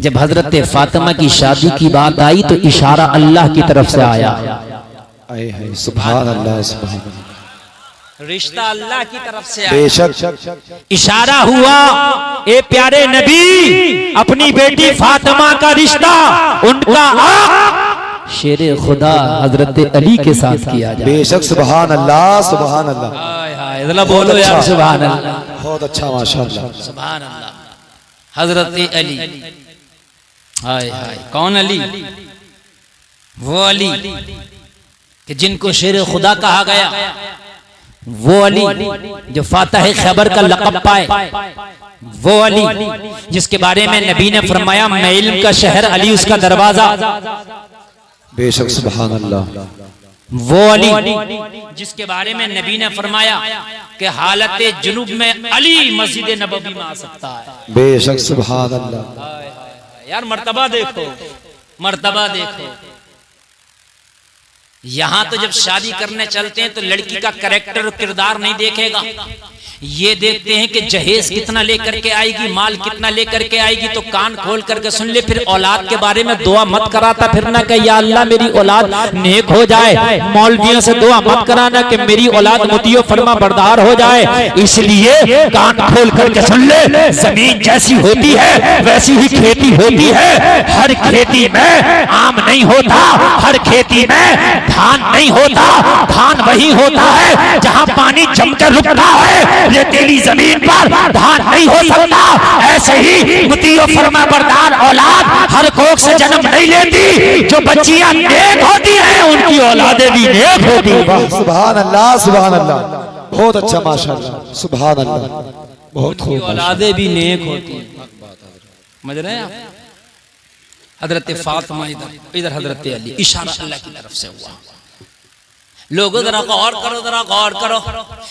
जब हजरत फातिमा की शादी की बात आई तो इशारा अल्लाह की तरफ से आया। सुभान अल्लाह, सुभान अल्लाह। रिश्ता अल्लाह की तरफ से आया। बेशक इशारा हुआ, ए प्यारे नबी, अपनी बेटी फातिमा का रिश्ता उनका शेरे खुदा हजरत अली के साथ किया जाए। बेशक सुभान अल्लाह, सुभान अल्लाह। हाय हाय, जरा बोलो यार सुभान अल्लाह। बहुत अच्छा, माशाअल्लाह, सुभान अल्लाह। हजरत अली, हाय हाय, कौन अली? वो अली कि जिनको शेर खुदा कहा गया, वो अली जो फातह खैबर का लक़ब पाए, वो अली जिसके बारे में नबी ने फरमाया मैं इल्म का शहर, अली उसका दरवाजा। बेशक सुभान अल्लाह। वो अली जिसके बारे में नबी ने फरमाया कि हालत जुनूब में अली मस्जिद नबवी में आ सकता है। बेशक सुभान अल्लाह। यार मर्तबा देखो, मर्तबा देखो। यहाँ तो जब शादी करने चलते हैं तो लड़की का कैरेक्टर और किरदार नहीं देखेगा, ये देखते हैं कि जहेज कितना लेकर के आएगी, माल कितना लेकर के आएगी। तो कान खोल करके सुन ले। फिर औलाद के बारे में दुआ मत कराता फिरना कि या अल्लाह मेरी औलाद नेक हो जाए। मौलवियों से दुआ मत कराना कि मेरी औलाद मुतियो फरमा बरदार हो जाए। इसलिए कान खोल करके सुन ले, जमीन जैसी होती है वैसी ही खेती होती है। हर खेती में आम नहीं होता, हर खेती में धान नहीं होता। धान वही होता है जहाँ पानी जमकर रुकता है। रेतीली जमीन पर धान नहीं हो सकता। ऐसे ही मुतियो फरमा बरदार औलाद हर कोख से जन्म नहीं लेती। जो बच्चियां नेक होती हैं उनकी औलादें भी नेक होती हैं। सुभान अल्लाह, सुभान अल्लाह। बहुत अच्छा, माशाअल्लाह, सुभान अल्लाह। बहुत खूब, औलादें भी नेक होती हैं। समझ रहे हैं आप? हजरत फातिमा इधर हजरत अली, इशारा अल्लाह की तरफ से हुआ। लोगों जरा गौर करो, जरा गौर करो।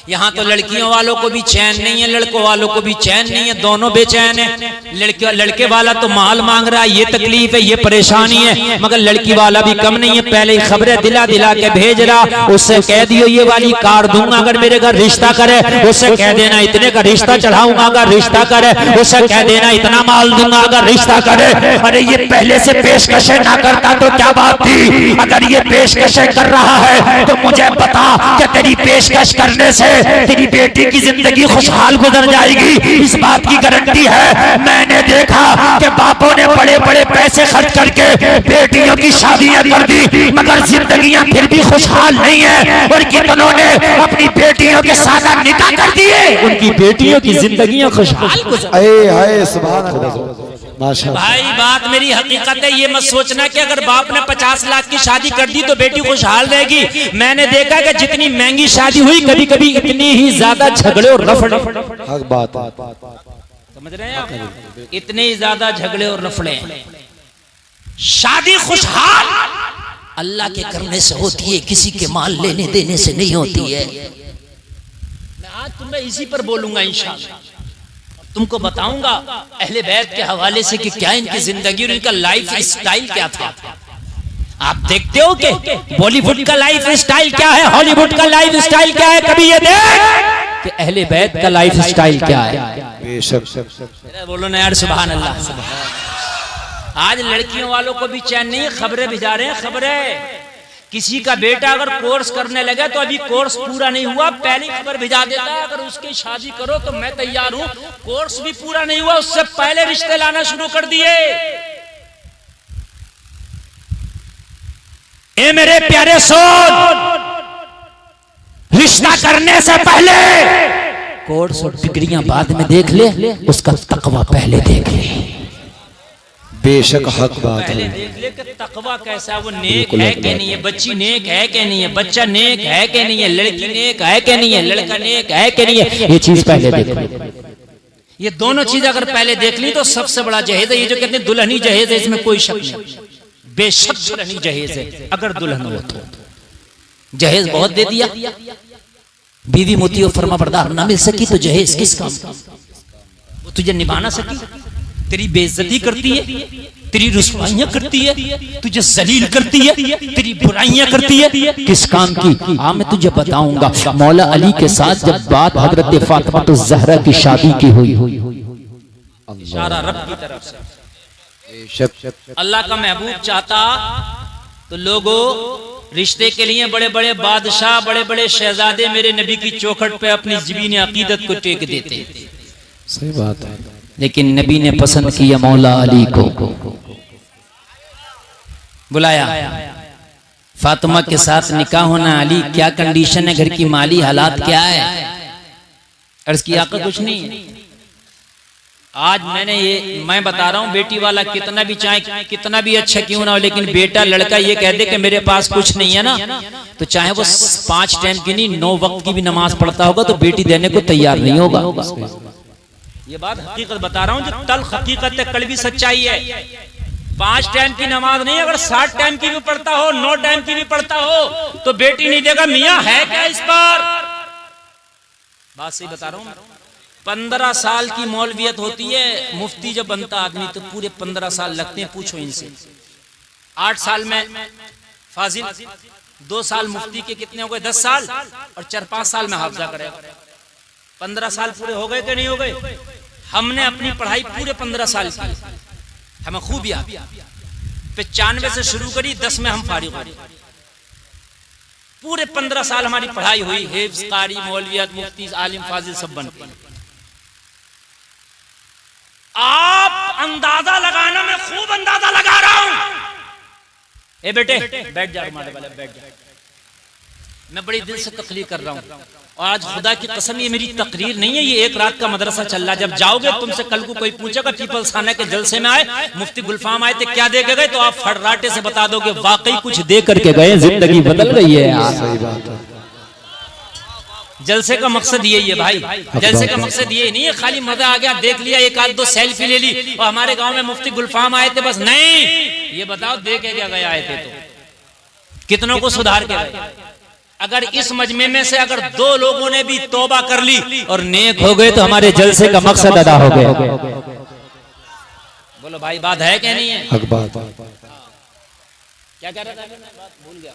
यहाँ तो लड़कियों वालों को भी चैन नहीं है, लड़कों वालों को भी चैन नहीं है, दोनों बेचैन है। लड़के वाला तो माल मांग रहा है, ये तकलीफ है, ये परेशानी है, मगर लड़की वाला भी कम नहीं है। पहले ही खबरें दिला दिला के भेज रहा। उससे कह दियो ये वाली कार दूंगा अगर मेरे घर रिश्ता करे। उससे कह देना इतने का रिश्ता चढ़ाऊंगा अगर रिश्ता करे। उससे कह देना इतना माल दूंगा अगर रिश्ता करे। अरे ये पहले से पेशकशें ना करता तो क्या बात थी? अगर ये पेशकशें कर रहा है तो मुझे बता कि तेरी पेशकश करने से तेरी बेटी की जिंदगी खुशहाल गुजर जाएगी। इस बात की गारंटी है। मैंने देखा कि बापों ने बड़े बड़े पैसे खर्च करके बेटियों की शादियां कर दी, मगर जिंदगियां फिर भी खुशहाल नहीं है। और कितनों ने अपनी बेटियों के साथ निकाह कर दिए, उनकी बेटियों की जिंदगियां खुशहाल गुजर। सुभान अल्लाह, माशाअल्लाह। भाई बात मेरी हकीकत है। ये मत सोचना कि अगर बाप ने 50 लाख की शादी कर दी तो बेटी खुशहाल रहेगी। मैंने देखा कि जितनी महंगी शादी हुई कभी कभी इतनी ही ज्यादा झगड़े और रफड़े। हक बात, समझ रहे हैं आप? इतने ही ज्यादा झगड़े और रफड़े। शादी खुशहाल अल्लाह के करने से होती है, किसी के माल लेने देने से नहीं होती है। मैं आज तुम्हें इसी पर बोलूंगा इंशाअल्लाह। तुमको बताऊंगा अहले बैत के हवाले से कि क्या इनकी जिंदगी और इनका लाइफ स्टाइल क्या था। आप देखते हो कि बॉलीवुड का लाइफ स्टाइल क्या है, हॉलीवुड का लाइफ स्टाइल क्या है। कभी ये देख कि अहले बैत का लाइफ स्टाइल क्या है। बोलो ना यार सुभान अल्लाह। आज लड़कियों वालों को भी चैन नहीं है। खबरें भिजा रहे हैं, खबरें। किसी का बेटा अगर कोर्स करने लगे तो अभी कोर्स पूरा नहीं हुआ, पहली खबर भिजा देता है अगर उसकी शादी करो तो मैं तैयार हूं। कोर्स भी पूरा नहीं हुआ, उससे पहले रिश्ते लाना शुरू कर दिए। ए मेरे प्यारे सोन, रिश्ता करने से पहले कोर्स और डिग्रियां बाद में देख ले, उसका तकवा पहले देख ले। बेशक हक बात पहले है। देख ले कि तकवा कैसा, वो नेक है कि नहीं है, बच्ची नेक है कि नहीं है, बच्चा नेक है कि नहीं है, लड़की नेक है कि नहीं है, लड़का नेक है कि नहीं है। ये चीज पहले देख ले। ये दोनों चीज अगर पहले देख ली तो सबसे बड़ा जहेज है। ये जो कहते हैं दुल्हनी जहेज है, इसमें कोई शक नहीं। बेशक दुल्हनी जहेज है अगर दुल्हन हो तो। जहेज बहुत दे दिया, बीवी मोती और फरमा बरदार ना मिल सकी तो जहेज किस काम का? वो तुझे निभा ना सकी, तेरी बेइज्जती करती है, तेरी रुसवाइयां करती है, तुझे जलील करती है, तेरी बुराइयां करती है, किस काम की? हाँ मैं तुझे बताऊंगा। मौला अली के साथ जब बात हजरत फातिमा तो ज़हरा की शादी की हुई, इशारा रब की तरफ से, अल्लाह का महबूब चाहता तो लोगों रिश्ते के लिए बड़े बड़े बादशाह, बड़े बड़े शहजादे मेरे नबी की चौखट पे अपनी ज़मीन अकीदत को टेक देते। सही बात है। लेकिन नबी ने पसंद किया मौला अली को, बुलाया। फातिमा के साथ निकाह होना, अली क्या कंडीशन है, घर की माली हालात क्या है? अर्ज की आका कुछ नहीं। आज मैं बता रहा हूँ, बेटी वाला कितना भी चाहे कितना भी अच्छा क्यों ना हो, लेकिन बेटा लड़का ये कह दे कि मेरे पास कुछ नहीं है ना, तो चाहे वो 5 टाइम की नहीं 9 वक्त की भी नमाज पढ़ता होगा तो बेटी देने को तैयार नहीं होगा। ये बात हकीकत बता रहा हूँ, जो तल हकीकत है, कड़वी सच्चाई है। 5 टाइम की नमाज नहीं, अगर 7 टाइम की भी पढ़ता हो, 9 टाइम की भी पढ़ता हो तो बेटी नहीं देगा। मियाँ है क्या इस पर? बात सही बता रहा हूँ। 15 साल की मौलवियत होती है, मुफ्ती जब बनता आदमी तो पूरे 15 साल लगते हैं। पूछो इनसे। 8 साल में फाजिल, 2 साल मुफ्ती के कितने हो गए? 10 साल, और 4-5 साल में हाफजा करेगा। 15 साल पूरे हो गए कि नहीं हो गए? हमने अपनी पढ़ाई पूरे 15 साल की, हमें खूब याद। 95 से शुरू करी, 10 में हम फारिग हो गए। पूरे 15 साल हमारी पढ़ाई हुई, हिफ्ज़, कारी, मौलवियत, मुफ्ती, आलिम, फाजिल सब बन गए। आप अंदाजा लगाना, मैं खूब अंदाजा लगा रहा हूं। ए बेटे बैठ जा, हमारे वाले बैठ जा। मैं बड़ी दिल से तकरीर कर रहा हूं, और आज खुदा की कसम ये मेरी तकरीर नहीं है, ये एक रात का मदरसा चल रहा है। जब जाओगे तुमसे कल को कोई पूछेगा पीपल्स खाना के जलसे में आए, मुफ्ती गुलफाम आए थे, क्या दे के गए, तो आप फर्राटे से बता दोगे वाकई कुछ दे करके गए, जिंदगी बदल गई है यार। सही बात है। जलसे का मकसद यही है भाई, जलसे का मकसद ये नहीं है खाली मजा आ गया, देख लिया, एक आध 2 सेल्फी ले ली और हमारे गांव में मुफ्ती गुलफाम आए थे, बस नहीं। ये बताओ दे के क्या गए आए थे, तो कितनों को सुधार के गए? अगर इस मजमे में से अगर 2 लोगों ने भी तौबा कर ली और नेक हो गए तो हमारे जलसे का मकसद अदा हो गया। बोलो भाई, बात है क्या नहीं है? हक बात। क्या कह रहा था? बात भूल गया।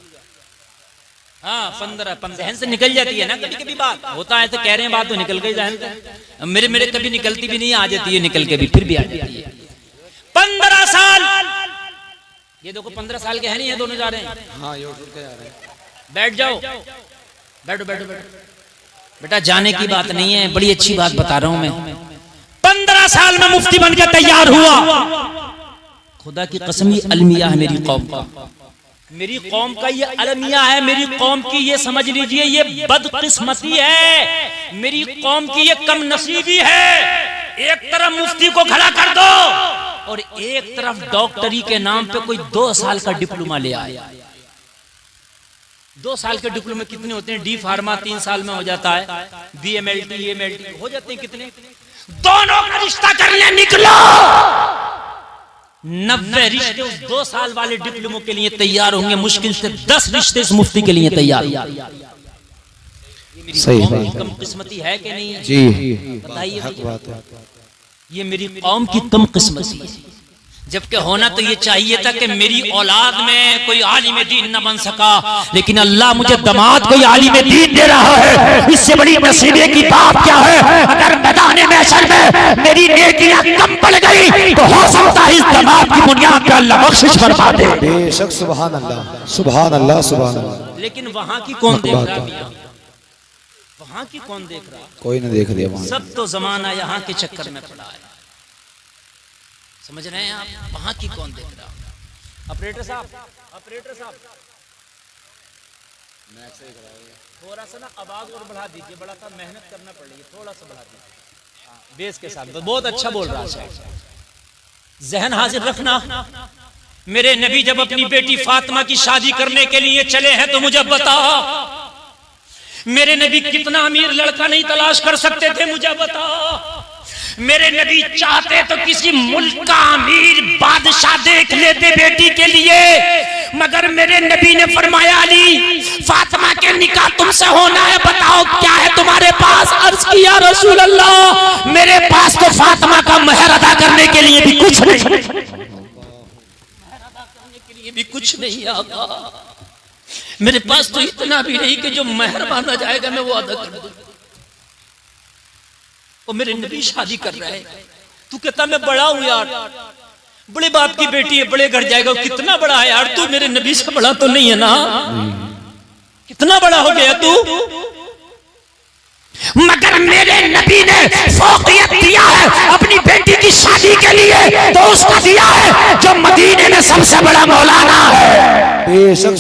हाँ, 15 जहन से निकल जाती है ना कभी कभी, बात होता है तो कह रहे हैं, बात तो निकल गई जहन से। मेरे कभी निकलती भी नहीं, आ जाती है निकल के भी, फिर भी आ जाती है। 15 साल, ये देखो 15 साल के है नहीं है, दोनों जा रहे हैं। हाँ, ये उठ के जा रहे हैं। बैठ जाओ, बैठो बैठो बैठो बेटा, जाने की बात नहीं है, बड़ी अच्छी बात बता रहा हूं मैं। 15 साल में मुफ्ती बनकर तैयार हुआ। खुदा की कसम, ये अलमिया है मेरी कौम का, मेरी कौम का ये अलमिया है, मेरी कौम की ये समझ लीजिए ये बदकिस्मती है, मेरी कौम की ये कम नसीबी है। एक तरफ मुफ्ती को खड़ा कर दो और एक तरफ डॉक्टरी के नाम पे कोई 2 साल का डिप्लोमा ले आया। 2 साल के डिप्लोमा कितने होते हैं? डी फार्मा 3 साल में हो जाता है, BMLT, MLT हो जाते हैं कितने? दोनों का रिश्ता करने निकलो। 90 रिश्ते उस 2 साल वाले डिप्लोमो के लिए तैयार होंगे, मुश्किल से 10 रिश्ते इस मुफ्ती के लिए तैयार। सही बात। कम किस्मती है कि नहीं है जी, बताइए। हक बात है। ये मेरी कौम की कम किस्मती है, जबकि होना तो ये चाहिए था कि मेरी औलाद में कोई आलिम दीन न बन सका, लेकिन अल्लाह मुझे दामाद कोई आलिम दीन दे रहा है। इससे बड़ी नसीबे की बात क्या है? अगर मैदान महशर में मेरी नेकियां कम पड़ गई तो हो सकता है इस दामाद की बुनियाद पे अल्लाह बख्शिश फरमा दे। बेशक, सुभान अल्लाह, सुभान अल्लाह, सुभान अल्लाह। लेकिन वहां की कौन देख रहा? वहां की कौन देख रहा? कोई न देख रहा वहां। सब तो जमाना यहाँ के चक्कर में पड़ा है, समझ रहे हैं आप? वहां की कौन देख रहा? ऑपरेटर साहब, ऑपरेटर साहब, थोड़ा सा ना आवाज और बढ़ा दीजिए, बड़ा सा मेहनत करना पड़ेगी, थोड़ा सा बढ़ा दीजिए बेस के साथ। बहुत अच्छा बोल रहा है, जहन हाजिर रखना। मेरे नबी जब अपनी बेटी फातिमा की शादी करने के लिए चले हैं तो मुझे बताओ, मेरे नबी कितना अमीर लड़का नहीं तलाश कर सकते थे? मुझे बताओ। मेरे नबी चाहते तो किसी मुल्क का अमीर बादशाह देख लेते बेटी के लिए, मगर मेरे नबी ने फरमाया अली, फातिमा के निकाह तुमसे होना है, बताओ क्या है तुम्हारे पास? अर्ज किया रसूल अल्लाह, मेरे पास तो फातिमा का महर अदा करने के लिए भी कुछ नहीं, महर अदा करने के लिए भी कुछ नहीं आका, मेरे पास तो इतना भी नहीं कि जो महर माना जाएगा मैं वो अदा कर दूं। और मेरे नबी शादी कर रहे हैं, तू कहता मैं बड़ा हूं यार, बड़े बाप की बेटी है, बड़े घर जाएगा, कितना बड़ा है यार तू, मेरे नबी से बड़ा तो नहीं है ना, कितना बड़ा हो गया तू। मगर मेरे नबी ने फौकियत दिया है अपनी बेटी की शादी के लिए, तो उसका दिया है जो मदीने में सबसे बड़ा मौलाना है। बेशक